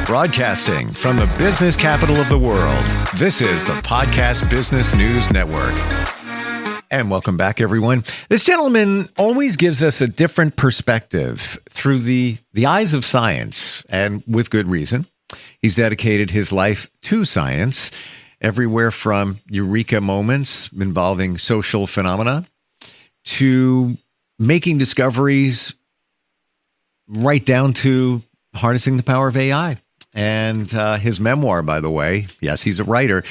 Broadcasting from the business capital of the world, this is the Podcast Business News Network. And welcome back, everyone. This gentleman always gives us a different perspective through the eyes of science, and with good reason. He's dedicated his life to science, everywhere from eureka moments involving social phenomena to making discoveries right down to harnessing the power of AI. And his memoir, by the way, yes, he's a writer,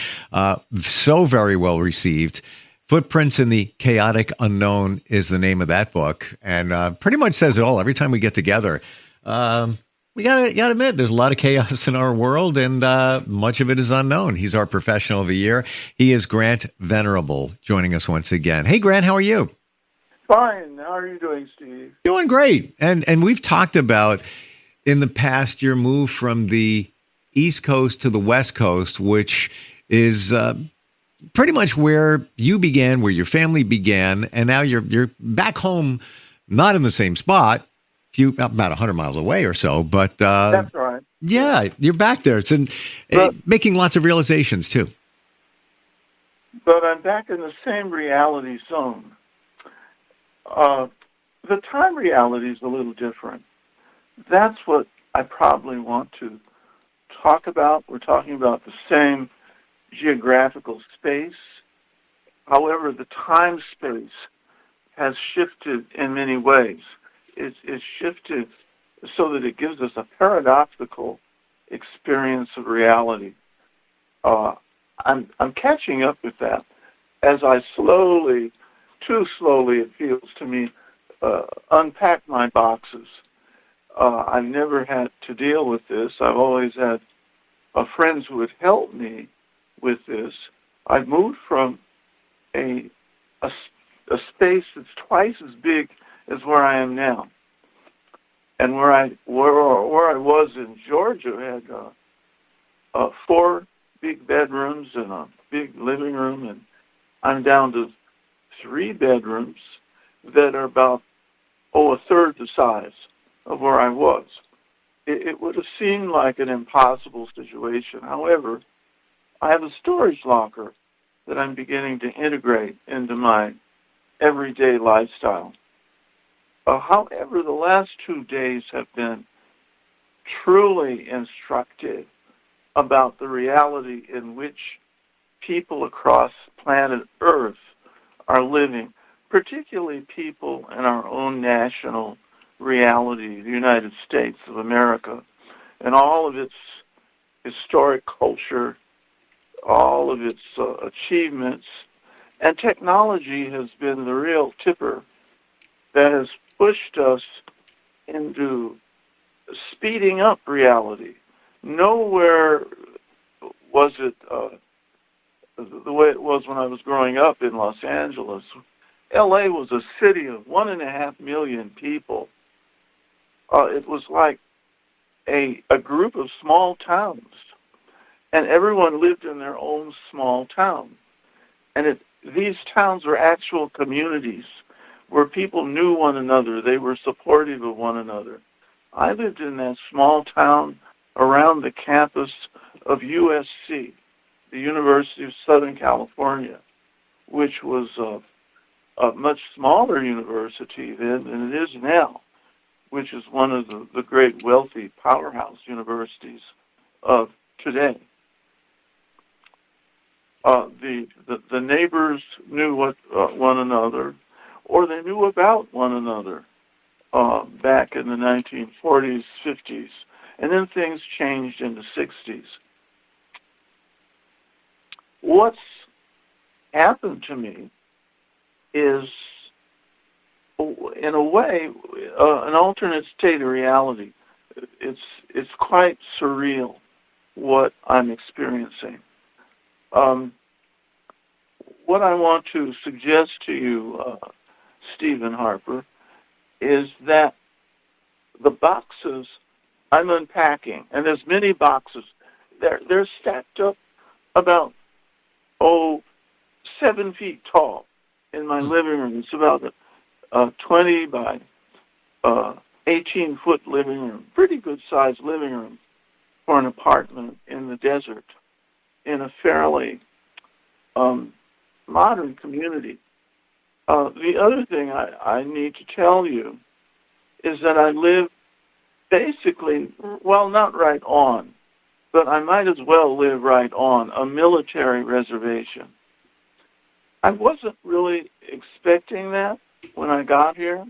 so very well received. Footprints in the Chaotic Unknown is the name of that book, and pretty much says it all. Every time we get together, we gotta admit, there's a lot of chaos in our world, and much of it is unknown. He's our professional of the year. He is Grant Venerable, joining us once again. Hey, Grant, how are you? Fine. How are you doing, Steve? Doing great. And we've talked about in the past your move from the East Coast to the West Coast, which is pretty much where you began, where your family began, and now you're back home, not in the same spot, about 100 miles away or so, but that's right. Yeah, you're back there. It's making lots of realizations too. But I'm back in the same reality zone. The time reality is a little different. That's what I probably want to talk about. We're talking about the same geographical space. However, the time space has shifted in many ways. It's shifted so that it gives us a paradoxical experience of reality. I'm catching up with that as I too slowly it feels to me, unpack my boxes. I've never had to deal with this. I've always had friends who would help me with this. I've moved from a space that's twice as big as where I am now. And where I was in Georgia had 4 big bedrooms and a big living room, and I'm down to 3 bedrooms that are about a third the size of where I was. It would have seemed like an impossible situation. However, I have a storage locker that I'm beginning to integrate into my everyday lifestyle. However, the last 2 days have been truly instructive about the reality in which people across planet Earth are living, particularly people in our own national reality, the United States of America, and all of its historic culture, all of its achievements. And technology has been the real tipper that has pushed us into speeding up reality. Nowhere was it the way it was when I was growing up in Los Angeles. L.A. was a city of 1.5 million people. It was like a group of small towns, and everyone lived in their own small town. And these towns were actual communities where people knew one another. They were supportive of one another. I lived in that small town around the campus of USC, the University of Southern California, which was a much smaller university then than it is now, which is one of the great wealthy powerhouse universities of today. The neighbors knew one another, or they knew about one another back in the 1940s, 50s, and then things changed in the 60s. What's happened to me is, in a way, an alternate state of reality. It's quite surreal what I'm experiencing. What I want to suggest to you, Stephen Harper, is that the boxes I'm unpacking, and there's many boxes, they're stacked up about 7 feet tall in my living room. It's about a 20 by 18-foot living room, pretty good-sized living room. for an apartment in the desert in a fairly modern community. The other thing I need to tell you is that I live basically, well, not right on, but I might as well live right on a military reservation. I wasn't really expecting that when I got here.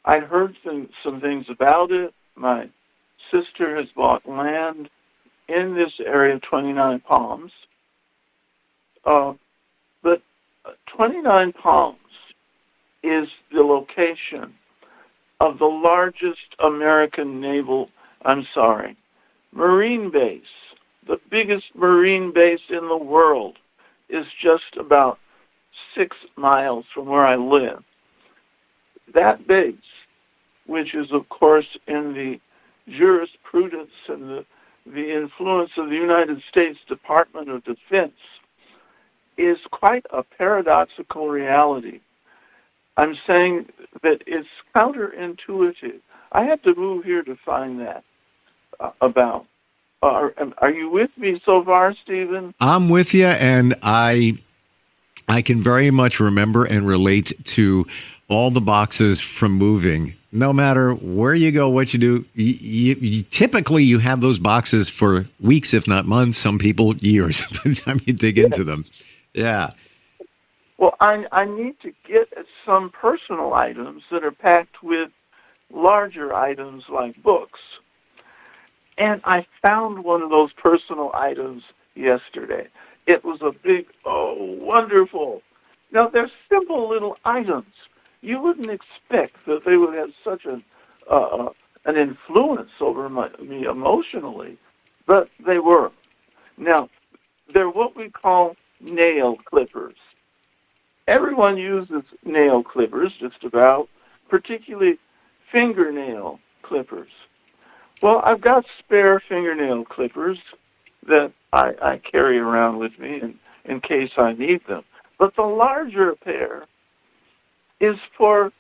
I'd heard some things about it. My sister has bought land in this area, 29 Palms. But 29 Palms is the location of the largest American Marine base. The biggest Marine base in the world is just about 6 miles from where I live. That base, which is, of course, in the jurisprudence and the influence of the United States Department of Defense, is quite a paradoxical reality. I'm saying that it's counterintuitive. I had to move here to find that about. Are you with me so far, Stephen? I'm with you, and I can very much remember and relate to all the boxes from moving. No matter where you go, what you do, you typically you have those boxes for weeks, if not months. Some people years by the time you dig into them. Yeah. Well, I need to get at some personal items that are packed with larger items like books. And I found one of those personal items yesterday. It was a big, wonderful. Now, they're simple little items. You wouldn't expect that they would have such an influence over me emotionally, but they were. Now, they're what we call nail clippers. Everyone uses nail clippers, just about, particularly fingernail clippers. Well, I've got spare fingernail clippers that I carry around with me in case I need them. But the larger pair is for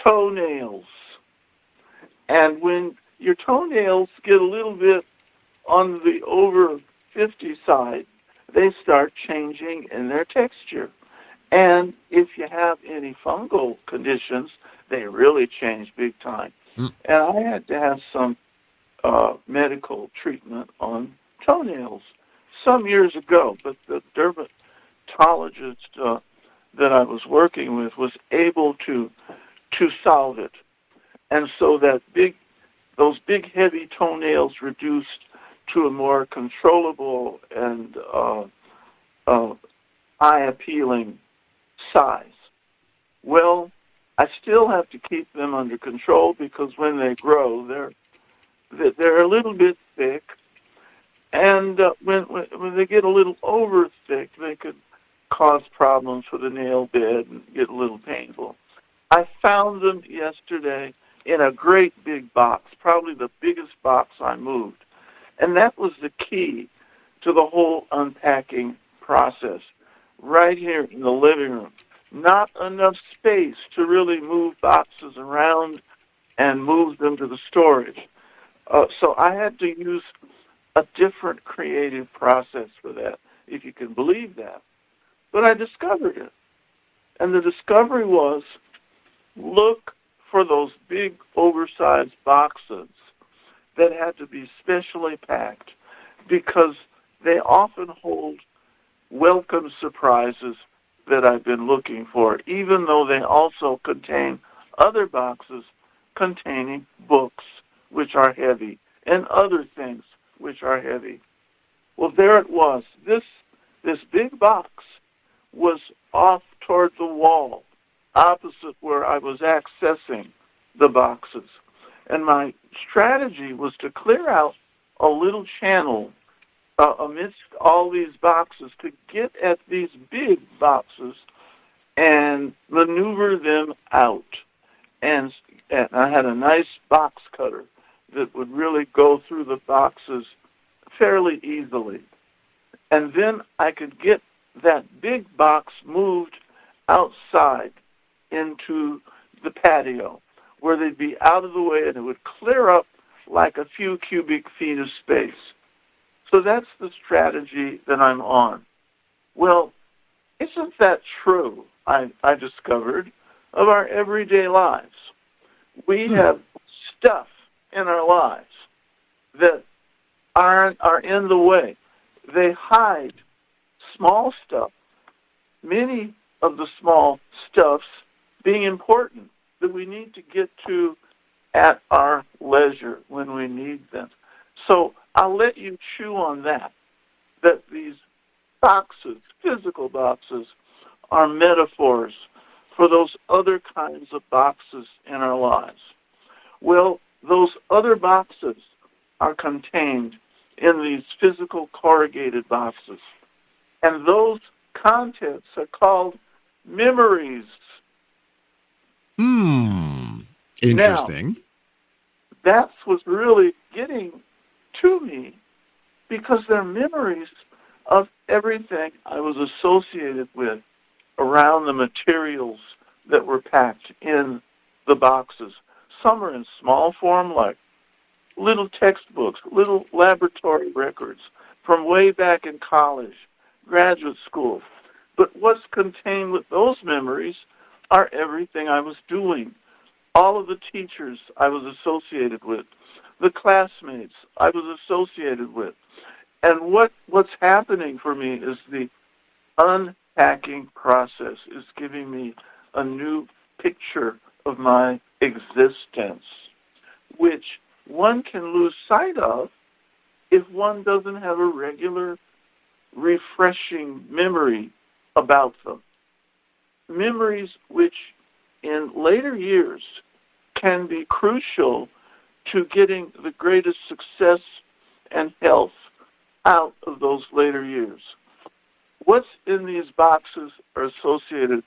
toenails. And when your toenails get a little bit on the over 50 side, they start changing in their texture. And if you have any fungal conditions, they really change big time. And I had to have some medical treatment on toenails some years ago, but the dermatologist that I was working with was able to solve it. And so those big heavy toenails reduced to a more controllable and eye-appealing size. Well, I still have to keep them under control because when they grow, they're a little bit thick, and when they get a little over thick, they could cause problems for the nail bed and get a little painful. I found them yesterday in a great big box, probably the biggest box I moved, and that was the key to the whole unpacking process. Right here in the living room, not enough space to really move boxes around and move them to the storage. So I had to use a different creative process for that, if you can believe that. But I discovered it. And the discovery was, look for those big, oversized boxes that had to be specially packed because they often hold welcome surprises that I've been looking for, even though they also contain other boxes containing books, which are heavy, and other things which are heavy. Well, there it was. This big box was off toward the wall, opposite where I was accessing the boxes. And my strategy was to clear out a little channel amidst all these boxes to get at these big boxes and maneuver them out. And I had a nice box cutter that would really go through the boxes fairly easily. And then I could get that big box moved outside into the patio where they'd be out of the way and it would clear up like a few cubic feet of space. So that's the strategy that I'm on. Well, isn't that true, I discovered, of our everyday lives? We have stuff in our lives that are in the way. They hide small stuff, many of the small stuffs being important that we need to get to at our leisure when we need them. So I'll let you chew on that these boxes, physical boxes, are metaphors for those other kinds of boxes in our lives. Well, those other boxes are contained in these physical corrugated boxes. And those contents are called memories. Interesting. Now, that's what's really getting to me, because they're memories of everything I was associated with around the materials that were packed in the boxes. Some are in small form, like little textbooks, little laboratory records from way back in college, graduate school. But what's contained with those memories are everything I was doing, all of the teachers I was associated with, the classmates I was associated with. And what's happening for me is the unpacking process is giving me a new picture of my existence, which one can lose sight of if one doesn't have a regular, refreshing memory about them. Memories which in later years can be crucial to getting the greatest success and health out of those later years. What's in these boxes are associated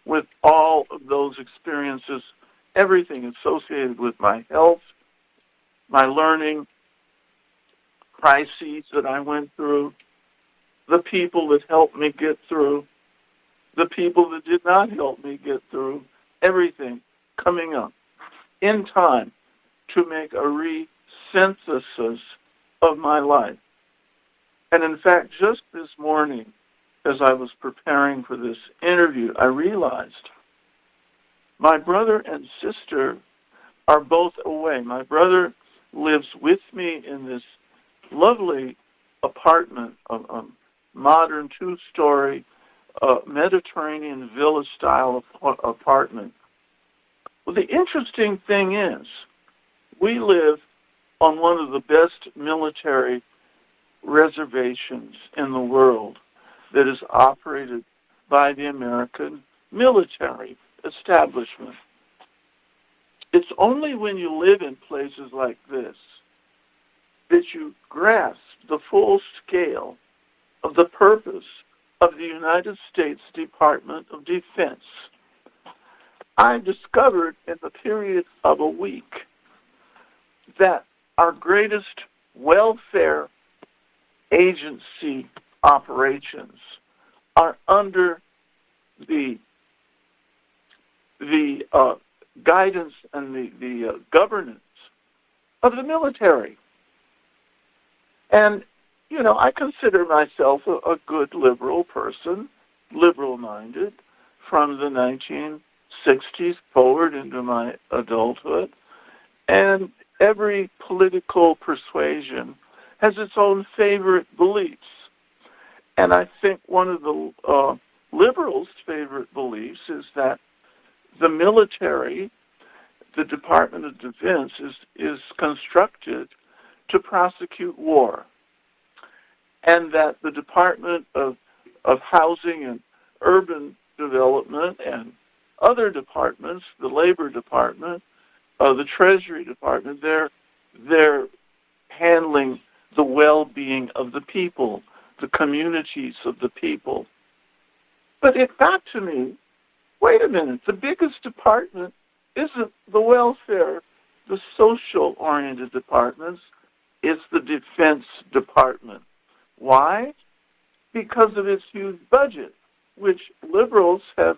with all of those experiences, everything associated with my health, my learning, crises that I went through, the people that helped me get through, the people that did not help me get through, everything coming up in time to make a re-synthesis of my life. And in fact, just this morning, as I was preparing for this interview, I realized my brother and sister are both away. My brother lives with me in this lovely apartment, a modern two-story Mediterranean villa-style apartment. Well, the interesting thing is, we live on one of the best military reservations in the world that is operated by the American military establishment. It's only when you live in places like this that you grasp the full scale of the purpose of the United States Department of Defense. I discovered in the period of a week that our greatest welfare agency operations are under the guidance and the governance of the military. And, you know, I consider myself a good liberal person, liberal-minded, from the 1960s forward into my adulthood. And every political persuasion has its own favorite beliefs. And I think one of the liberals' favorite beliefs is that the military, the Department of Defense, is constructed to prosecute war, and that the Department of Housing and Urban Development and other departments, the Labor Department, the Treasury Department, they're handling the well-being of the people, the communities of the people. But it got to me, wait a minute, the biggest department isn't the welfare, the social-oriented departments, it's the Defense Department. Why? Because of its huge budget, which liberals have,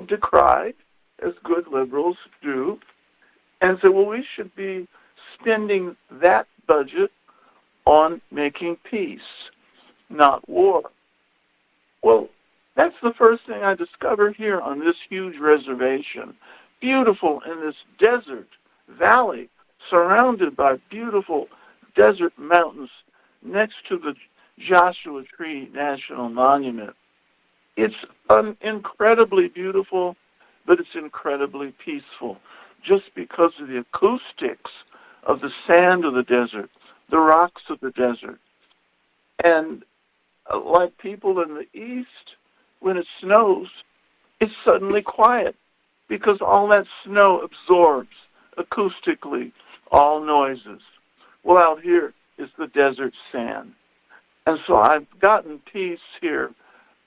decried, as good liberals do, and said, well, we should be spending that budget on making peace, not war. Well, that's the first thing I discovered here on this huge reservation. Beautiful in this desert valley, surrounded by beautiful desert mountains next to the Joshua Tree National Monument. It's incredibly beautiful, but it's incredibly peaceful, just because of the acoustics of the sand of the desert, the rocks of the desert. And like people in the East, when it snows, it's suddenly quiet, because all that snow absorbs acoustically all noises. Well, out here is the desert sand. And so I've gotten peace here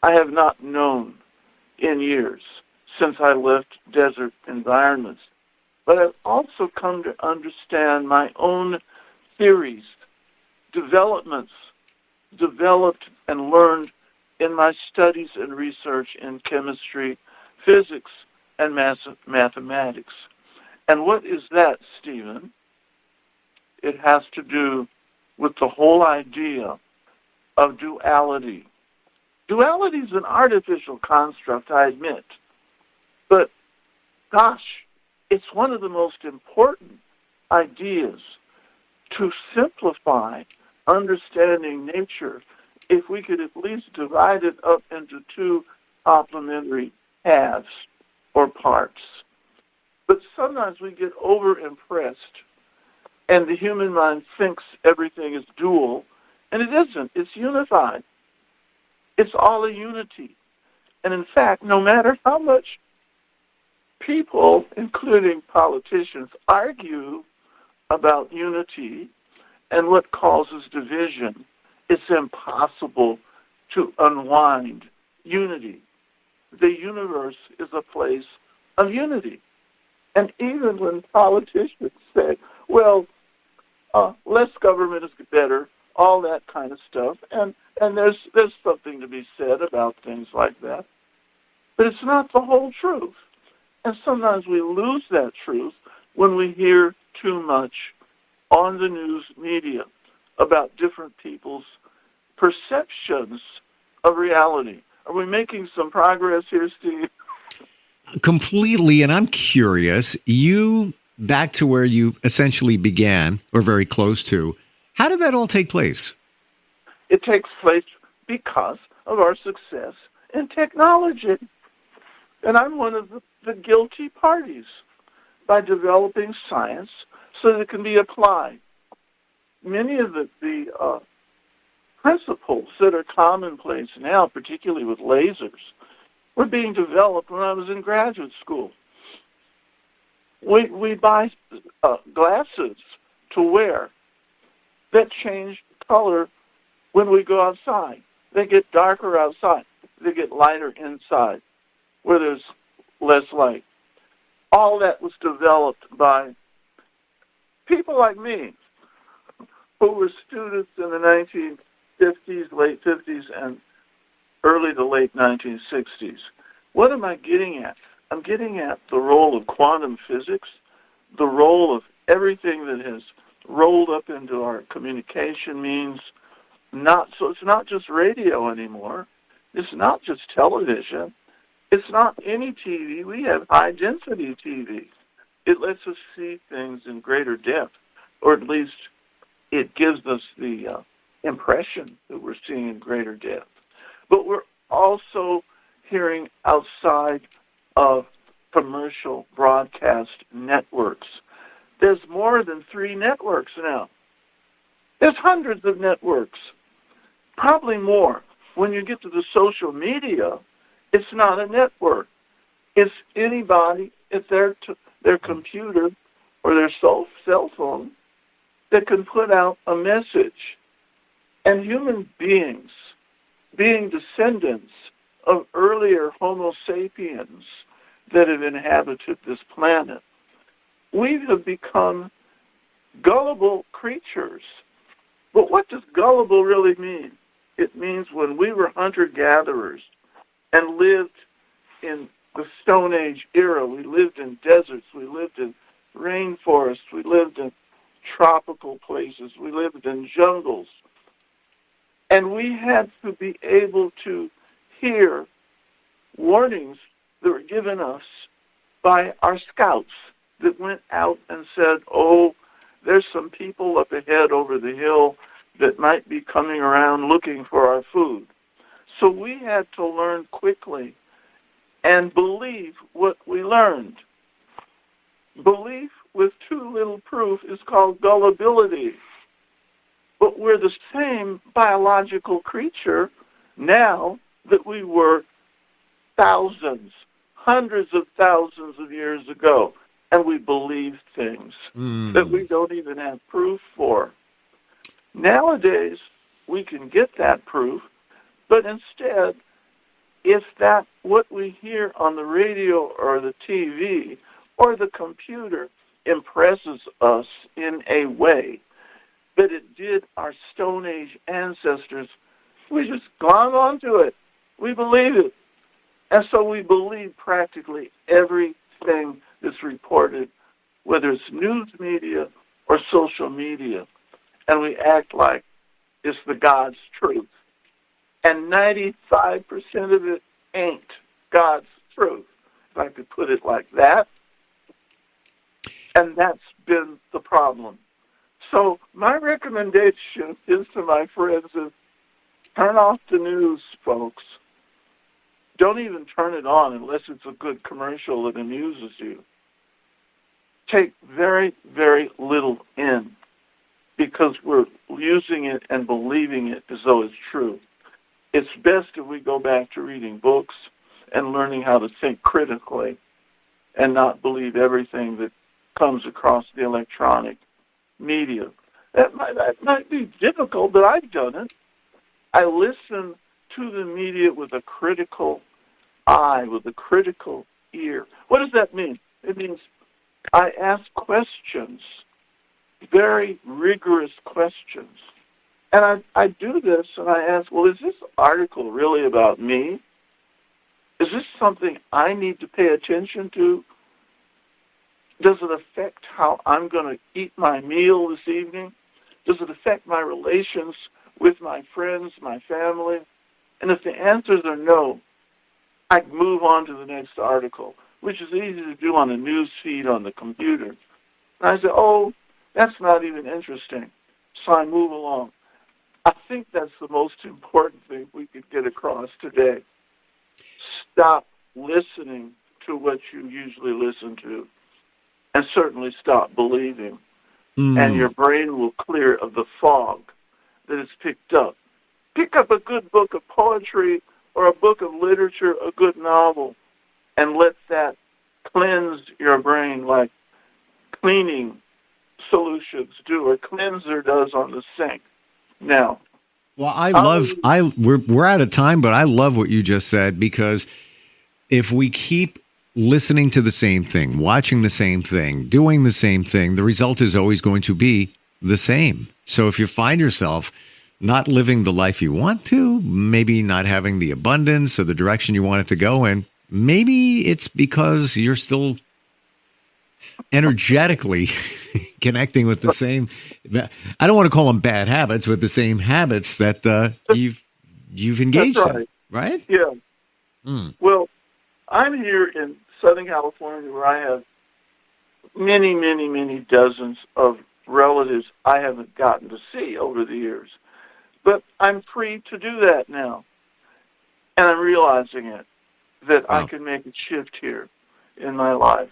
I have not known in years since I left desert environments. But I've also come to understand my own theories, developments, developed and learned in my studies and research in chemistry, physics, and mathematics. And what is that, Stephen? It has to do with the whole idea of duality. Duality is an artificial construct, I admit. But, gosh, it's one of the most important ideas to simplify understanding nature if we could at least divide it up into two complementary halves or parts. But sometimes we get over-impressed, and the human mind thinks everything is dual, and it isn't. It's unified. It's all a unity. And in fact, no matter how much people, including politicians, argue about unity and what causes division, it's impossible to unwind unity. The universe is a place of unity. And even when politicians say, well, less government is better, all that kind of stuff, and there's something to be said about things like that, but it's not the whole truth. And sometimes we lose that truth when we hear too much on the news media about different people's perceptions of reality. Are we making some progress here, Steve? Completely, and I'm curious, back to where you essentially began, or very close to, how did that all take place? It takes place because of our success in technology. And I'm one of the guilty parties by developing science so that it can be applied. Many of the principles that are commonplace now, particularly with lasers, were being developed when I was in graduate school. We buy glasses to wear that change color when we go outside. They get darker outside. They get lighter inside, where there's less light. All that was developed by people like me, who were students in the 1950s, late 50s, and early to late 1960s. What am I getting at? I'm getting at the role of quantum physics, the role of everything that has rolled up into our communication means. So it's not just radio anymore. It's not just television. It's not any TV. We have high-density TV. It lets us see things in greater depth, or at least it gives us the impression that we're seeing in greater depth. But we're also hearing outside of commercial broadcast networks. There's more than 3 networks now. There's hundreds of networks, probably more. When you get to the social media, it's not a network. It's anybody at their computer or their cell phone that can put out a message. And human beings, being descendants of earlier Homo sapiens that have inhabited this planet, we have become gullible creatures. But what does gullible really mean? It means when we were hunter-gatherers and lived in the Stone Age era, we lived in deserts, we lived in rainforests, we lived in tropical places. We lived in jungles. And we had to be able to hear warnings that were given us by our scouts that went out and said, oh, there's some people up ahead over the hill that might be coming around looking for our food. So we had to learn quickly and believe what we learned. Belief with too little proof is called gullibility. But we're the same biological creature now that we were thousands, hundreds of thousands of years ago. And we believe things that we don't even have proof for. Nowadays, we can get that proof, but instead, if that what we hear on the radio or the TV or the computer impresses us in a way that it did our Stone Age ancestors, we just glom onto it. We believe it. And so we believe practically everything that's reported, whether it's news media or social media, and we act like it's the God's truth. And 95% of it ain't God's truth, if I could put it like that. And that's been the problem. So my recommendation is to my friends is turn off the news, folks. Don't even turn it on unless it's a good commercial that amuses you. Take very, very little in because we're using it and believing it as though it's true. It's best if we go back to reading books and learning how to think critically and not believe everything that comes across the electronic media. That might be difficult, but I've done it. I listen to the media with a critical eye, with a critical ear. What does that mean? It means I ask questions, very rigorous questions. And I do this and I ask, well, is this article really about me? Is this something I need to pay attention to? Does it affect how I'm going to eat my meal this evening? Does it affect my relations with my friends, my family? And if the answers are no, I move on to the next article, which is easy to do on a news feed on the computer. And I say, oh, that's not even interesting. So I move along. I think that's the most important thing we could get across today. Stop listening to what you usually listen to, and certainly stop believing. And your brain will clear of the fog that is picked up. Pick up a good book of poetry or a book of literature, a good novel, and let that cleanse your brain like cleaning solutions do, or cleanser does on the sink. Now, well, we're out of time, but I love what you just said, because if we keep listening to the same thing, watching the same thing, doing the same thing, the result is always going to be the same. So if you find yourself not living the life you want to, maybe not having the abundance or the direction you want it to go in, maybe it's because you're still energetically connecting with the same, I don't want to call them bad habits, but the same habits that you've engaged in, right? Yeah. Well, I'm here in Southern California where I have many, many, many dozens of relatives I haven't gotten to see over the years. But I'm free to do that now. And I'm realizing it, that I can make a shift here in my life.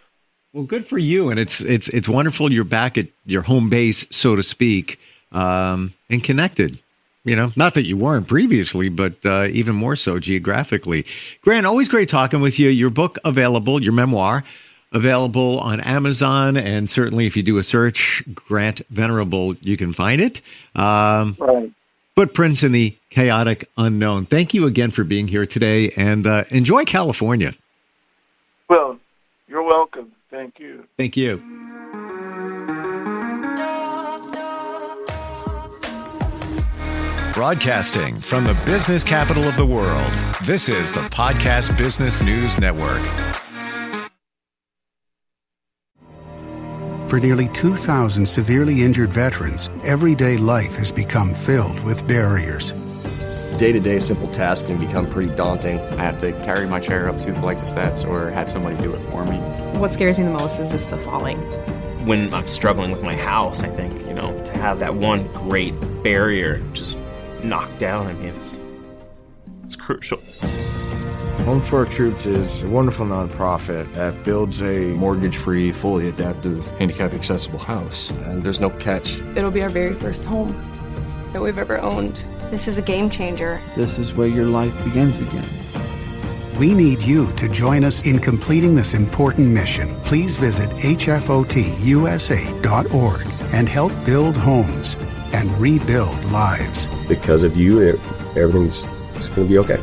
Well, good for you. And it's wonderful you're back at your home base, so to speak, and connected. You know, not that you weren't previously, but even more so geographically. Grant, always great talking with you. Your book available, your memoir, available on Amazon. And certainly if you do a search, Grant Venerable, you can find it. Right. Footprints in the Chaotic Unknown. Thank you again for being here today, and enjoy California. Well, you're welcome. Thank you. Thank you. Broadcasting from the business capital of the world, this is the Podcast Business News Network. For nearly 2,000 severely injured veterans, everyday life has become filled with barriers. Day-to-day simple tasks can become pretty daunting. I have to carry my chair up 2 flights of steps or have somebody do it for me. What scares me the most is just the falling. When I'm struggling with my house, I think, to have that one great barrier just knocked down, it's crucial. Home for Our Troops is a wonderful nonprofit that builds a mortgage-free, fully adaptive, handicap-accessible house. And there's no catch. It'll be our very first home that we've ever owned. This is a game changer. This is where your life begins again. We need you to join us in completing this important mission. Please visit hfotusa.org and help build homes and rebuild lives. Because of you, everything's going to be okay.